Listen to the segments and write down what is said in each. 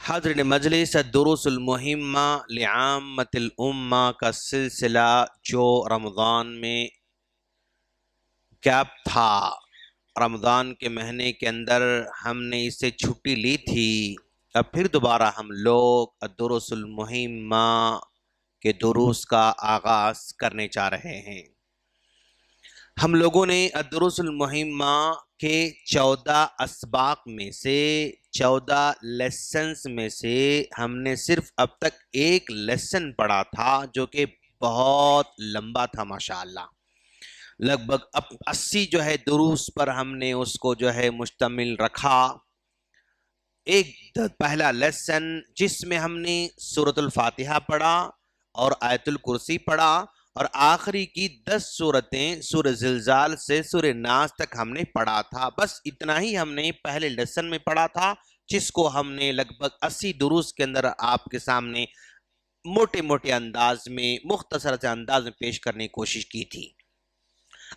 حاضرین مجلس الدروس المہمہ لعامت الامہ کا سلسلہ جو رمضان میں گیپ تھا، رمضان کے مہینے کے اندر ہم نے اس سے چھٹی لی تھی، اب پھر دوبارہ ہم لوگ الدروس المہمہ کے دروس کا آغاز کرنے جا رہے ہیں۔ ہم لوگوں نے الدروس المہمہ کے 14 اسباق میں سے 14 لیسنز میں سے ہم نے صرف اب تک ایک لیسن پڑھا تھا جو کہ بہت لمبا تھا ماشاءاللہ، لگ بھگ 80 جو ہے دروس پر ہم نے اس کو جو ہے مشتمل رکھا۔ ایک پہلا لیسن جس میں ہم نے سورۃ الفاتحہ پڑھا اور آیت الکرسی پڑھا، اور آخری کی 10 سورتیں سورہ زلزال سے سورہ ناس تک ہم نے پڑھا تھا۔ بس اتنا ہی ہم نے پہلے لیسن میں پڑھا تھا، جس کو ہم نے لگ بھگ 80 دروس کے اندر آپ کے سامنے موٹے موٹے انداز میں مختصر سے انداز میں پیش کرنے کی کوشش کی تھی۔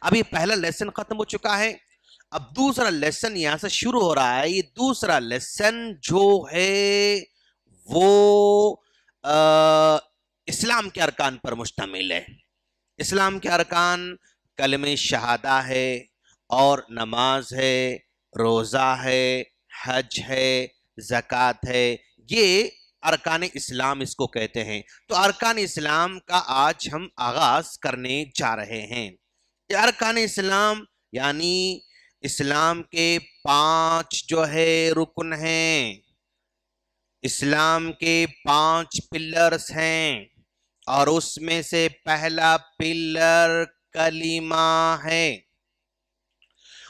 اب یہ پہلا لیسن ختم ہو چکا ہے، اب دوسرا لیسن یہاں سے شروع ہو رہا ہے۔ یہ دوسرا لیسن جو ہے وہ اسلام کے ارکان پر مشتمل ہے۔ اسلام کے ارکان کلمہ شہادہ ہے اور نماز ہے، روزہ ہے، حج ہے، زکوٰۃ ہے، یہ ارکان اسلام اس کو کہتے ہیں۔ تو ارکان اسلام کا آج ہم آغاز کرنے جا رہے ہیں۔ یہ ارکان اسلام یعنی اسلام کے 5 جو ہے رکن ہیں، اسلام کے 5 پلرز ہیں، اور اس میں سے پہلا پلر کلمہ ہے،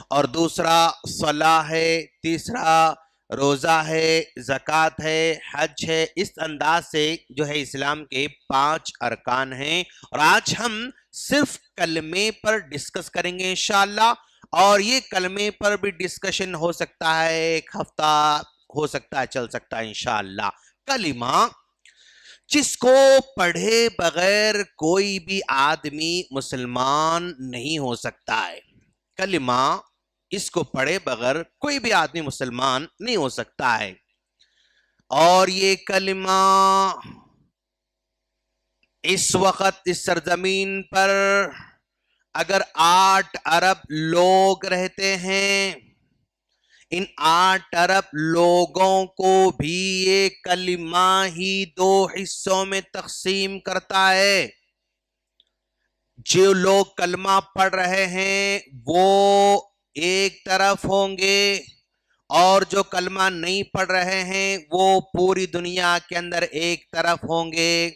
اور دوسرا صلاح ہے، تیسرا روزہ ہے، زکوٰۃ ہے، حج ہے۔ اس انداز سے جو ہے اسلام کے 5 ارکان ہیں، اور آج ہم صرف کلمے پر ڈسکس کریں گے انشاءاللہ، اور یہ کلمے پر بھی ڈسکشن ہو سکتا ہے، ایک ہفتہ ہو سکتا ہے، چل سکتا ہے انشاءاللہ۔ کلمہ جس کو پڑھے بغیر کوئی بھی آدمی مسلمان نہیں ہو سکتا ہے، کلمہ اس کو پڑھے بغیر کوئی بھی آدمی مسلمان نہیں ہو سکتا ہے۔ اور یہ کلمہ اس وقت اس سرزمین پر اگر 8 ارب لوگ رہتے ہیں، ان 8 ارب لوگوں کو بھی یہ کلمہ ہی 2 حصوں میں تقسیم کرتا ہے۔ جو لوگ کلمہ پڑھ رہے ہیں وہ ایک طرف ہوں گے، اور جو کلمہ نہیں پڑھ رہے ہیں وہ پوری دنیا کے اندر ایک طرف ہوں گے۔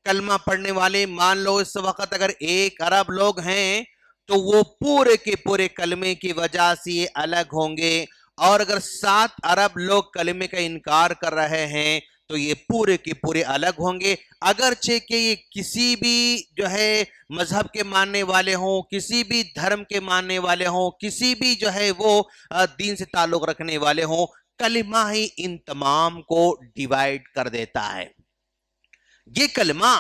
کلمہ پڑھنے والے مان لو اس وقت اگر 1 ارب لوگ ہیں تو وہ پورے کے پورے کلمے کی وجہ سے یہ الگ ہوں گے، اور اگر 7 ارب لوگ کلمے کا انکار کر رہے ہیں تو یہ پورے کے پورے الگ ہوں گے، اگرچہ کہ یہ کسی بھی جو ہے مذہب کے ماننے والے ہوں، کسی بھی دھرم کے ماننے والے ہوں، کسی بھی جو ہے وہ دین سے تعلق رکھنے والے ہوں، کلمہ ہی ان تمام کو ڈیوائیڈ کر دیتا ہے۔ یہ کلمہ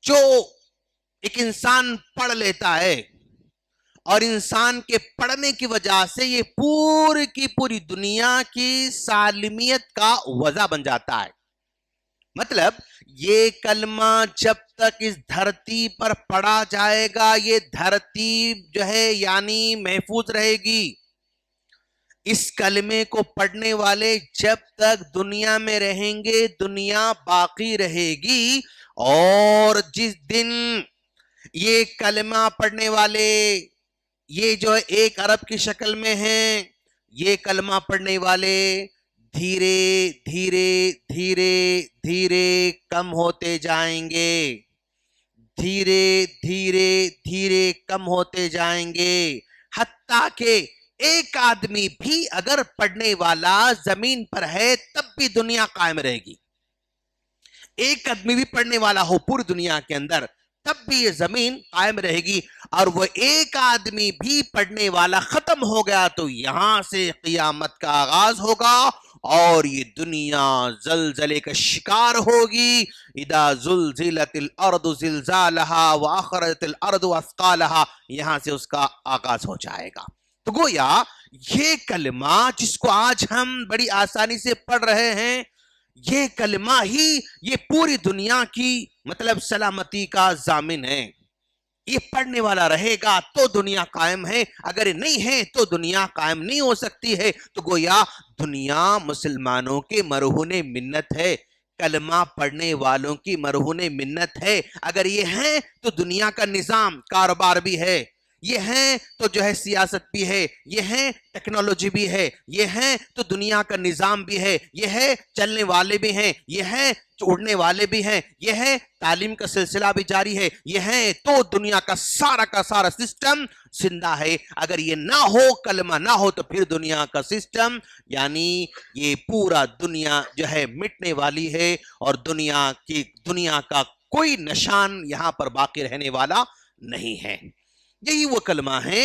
جو ایک انسان پڑھ لیتا ہے، اور انسان کے پڑھنے کی وجہ سے یہ پوری کی پوری دنیا کی سالمیت کا وجہ بن جاتا ہے۔ مطلب یہ کلمہ جب تک اس دھرتی پر پڑھا جائے گا یہ دھرتی جو ہے یعنی محفوظ رہے گی۔ اس کلمے کو پڑھنے والے جب تک دنیا میں رہیں گے دنیا باقی رہے گی، اور جس دن یہ کلمہ پڑھنے والے یہ جو 1 ارب کی شکل میں ہیں، یہ کلمہ پڑھنے والے دھیرے دھیرے دھیرے دھیرے کم ہوتے جائیں گے، دھیرے دھیرے دھیرے کم ہوتے جائیں گے، حتیٰ کہ ایک آدمی بھی اگر پڑھنے والا زمین پر ہے تب بھی دنیا قائم رہے گی۔ ایک آدمی بھی پڑھنے والا ہو پوری دنیا کے اندر تب بھی یہ زمین قائم رہے گی، اور وہ ایک آدمی بھی پڑھنے والا ختم ہو گیا تو یہاں سے قیامت کا آغاز ہوگا، اور یہ دنیا زلزلے کا شکار ہوگی۔ اذا زلزلت الارض زلزالہا واخرجت الارض اثقالہا، یہاں سے اس کا آغاز ہو جائے گا۔ تو گویا یہ کلمہ جس کو آج ہم بڑی آسانی سے پڑھ رہے ہیں، یہ کلمہ ہی یہ پوری دنیا کی مطلب سلامتی کا ضامن ہے. یہ پڑھنے والا رہے گا تو دنیا قائم ہے، اگر نہیں ہے تو دنیا قائم نہیں ہو سکتی ہے. تو گویا دنیا مسلمانوں کے مرہون منت ہے، کلمہ پڑھنے والوں کی مرہون منت ہے. اگر یہ ہیں تو دنیا کا نظام کاروبار بھی ہے، یہ ہیں تو جو ہے سیاست بھی ہے، یہ ہیں ٹیکنالوجی بھی ہے، یہ ہیں تو دنیا کا نظام بھی ہے، یہ ہے چلنے والے بھی ہیں، یہ ہیں اڑنے والے بھی ہیں، یہ ہے تعلیم کا سلسلہ بھی جاری ہے، یہ ہیں تو دنیا کا سارا سسٹم زندہ ہے. اگر یہ نہ ہو، کلمہ نہ ہو، تو پھر دنیا کا سسٹم یعنی یہ پورا دنیا جو ہے مٹنے والی ہے، اور دنیا کا کوئی نشان یہاں پر باقی رہنے والا نہیں ہے. یہی وہ کلمہ ہے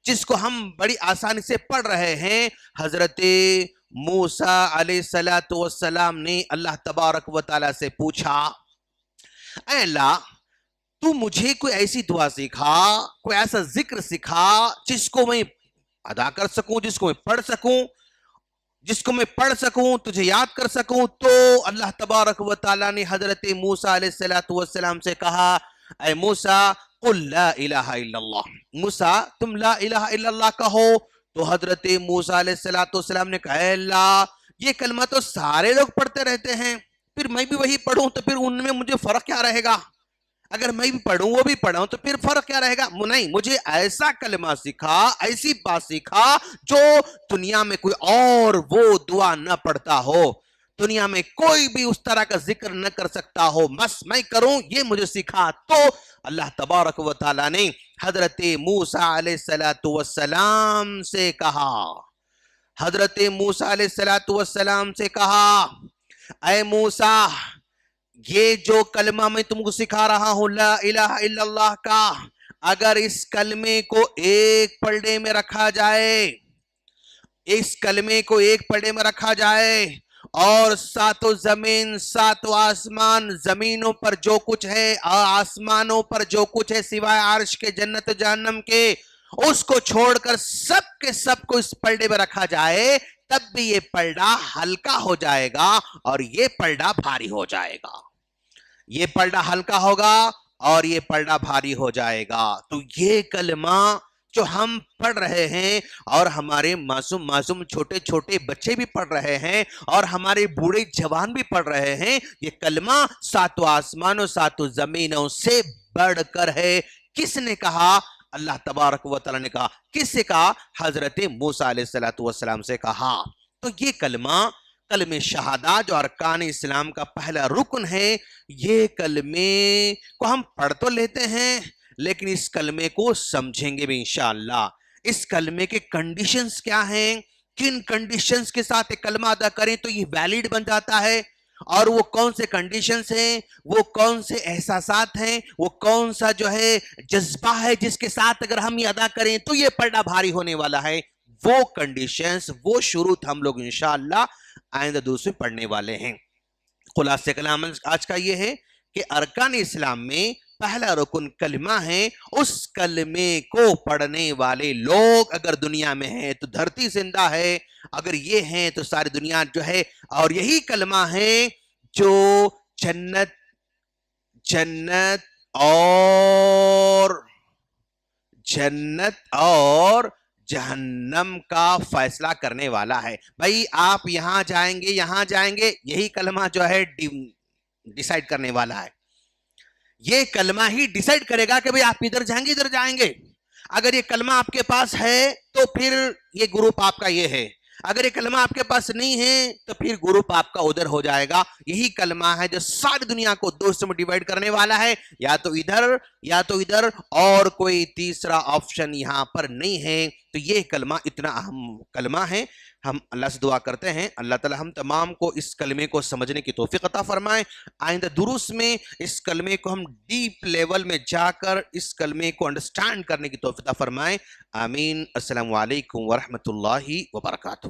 جس کو ہم بڑی آسانی سے پڑھ رہے ہیں. حضرت موسیٰ علیہ السلام نے اللہ تبارک و تعالیٰ سے پوچھا، اے اللہ تو مجھے کوئی ایسی دعا سکھا، کوئی ایسا ذکر سکھا جس کو میں ادا کر سکوں، جس کو میں پڑھ سکوں، تجھے یاد کر سکوں. تو اللہ تبارک و تعالیٰ نے حضرت موسیٰ علیہ السلام سے کہا، اے موسیٰ قل لا الہ الا اللہ، موسیٰ تم لا الہ الا اللہ کہو. تو حضرت موسیٰ علیہ السلام نے کہا، اے اللہ یہ کلمہ تو سارے لوگ پڑھتے رہتے ہیں، پھر میں بھی وہی پڑھوں تو پھر ان میں مجھے فرق کیا رہے گا؟ اگر میں بھی پڑھوں وہ بھی پڑھوں تو پھر فرق کیا رہے گا؟ نہیں، مجھے ایسا کلمہ سکھا، ایسی بات سکھا جو دنیا میں کوئی اور وہ دعا نہ پڑھتا ہو، دنیا میں کوئی بھی اس طرح کا ذکر نہ کر سکتا ہو، بس میں کروں، یہ مجھے سکھا. تو اللہ تبارک و تعالیٰ نے حضرت موسیٰ علیہ السلام سے کہا، حضرت موسیٰ علیہ السلام سے کہا، اے موسیٰ یہ جو کلمہ میں تم کو سکھا رہا ہوں لا الہ الا اللہ کا، اگر اس کلمے کو ایک پلڑے میں رکھا جائے، اس کلمے کو ایک پلڑے میں رکھا جائے، اور ساتوں زمین ساتوں آسمان، زمینوں پر جو کچھ ہے آسمانوں پر جو کچھ ہے سوائے عرش کے، جنت و جہنم کے، اس کو چھوڑ کر سب کے سب کو اس پلڑے میں رکھا جائے، تب بھی یہ پلڑا ہلکا ہو جائے گا اور یہ پلڑا بھاری ہو جائے گا. یہ پلڑا ہلکا ہوگا اور یہ پلڑا بھاری ہو جائے گا. تو یہ کلمہ جو ہم پڑھ رہے ہیں اور ہمارے معصوم چھوٹے چھوٹے بچے بھی پڑھ رہے ہیں اور ہمارے بوڑھے جوان بھی پڑھ رہے ہیں، یہ کلمہ ساتوں آسمانوں ساتوں زمینوں سے بڑھ کر ہے. کس نے کہا؟ اللہ تبارک و تعالیٰ نے کہا. کس سے کہا؟ حضرت موسیٰ علیہ السلام سے کہا. تو یہ کلمہ شہادہ جو ارکان اسلام کا پہلا رکن ہے، یہ کلمے کو ہم پڑھ تو لیتے ہیں لیکن اس کلمے کو سمجھیں گے بھی انشاءاللہ. اس کلمے کے کنڈیشنز کیا ہیں، کن کنڈیشنز کے ساتھ ایک کلمہ ادا کریں تو یہ ویلڈ بن جاتا ہے، اور وہ کون سے کنڈیشنز ہیں، وہ کون سے احساسات ہیں، وہ کون سا جو ہے جذبہ ہے جس کے ساتھ اگر ہم یہ ادا کریں تو یہ پلڑا بھاری ہونے والا ہے. وہ کنڈیشنز، وہ شروط ہم لوگ انشاءاللہ آئندہ دوسرے پڑھنے والے ہیں. خلاصہ کلام آج کا یہ ہے کہ ارکان اسلام میں پہلا رکن کلمہ ہے. اس کلمے کو پڑھنے والے لوگ اگر دنیا میں ہیں تو دھرتی زندہ ہے، اگر یہ ہیں تو ساری دنیا جو ہے، اور یہی کلمہ ہے جو جنت اور جہنم کا فیصلہ کرنے والا ہے. بھائی آپ یہاں جائیں گے، یہی کلمہ جو ہے ڈیسائیڈ کرنے والا ہے. یہ کلمہ ہی ڈیسائیڈ کرے گا کہ بھئی آپ ادھر جائیں گے. اگر یہ کلمہ آپ کے پاس ہے تو پھر یہ گروپ آپ کا یہ ہے، اگر یہ کلمہ آپ کے پاس نہیں ہے تو پھر گروپ آپ کا ادھر ہو جائے گا. یہی کلمہ ہے جو ساری دنیا کو دو حصوں میں ڈیوائیڈ کرنے والا ہے، یا تو ادھر، اور کوئی تیسرا آپشن یہاں پر نہیں ہے. تو یہ کلمہ اتنا اہم کلمہ ہے. ہم اللہ سے دعا کرتے ہیں اللہ تعالی ہم تمام کو اس کلمے کو سمجھنے کی توفیق عطا فرمائے. آئندہ دروس میں اس کلمے کو ہم ڈیپ لیول میں جا کر اس کلمے کو انڈرسٹینڈ کرنے کی توفیق عطا فرمائے. آمین. السلام علیکم ورحمۃ اللہ وبرکاتہ.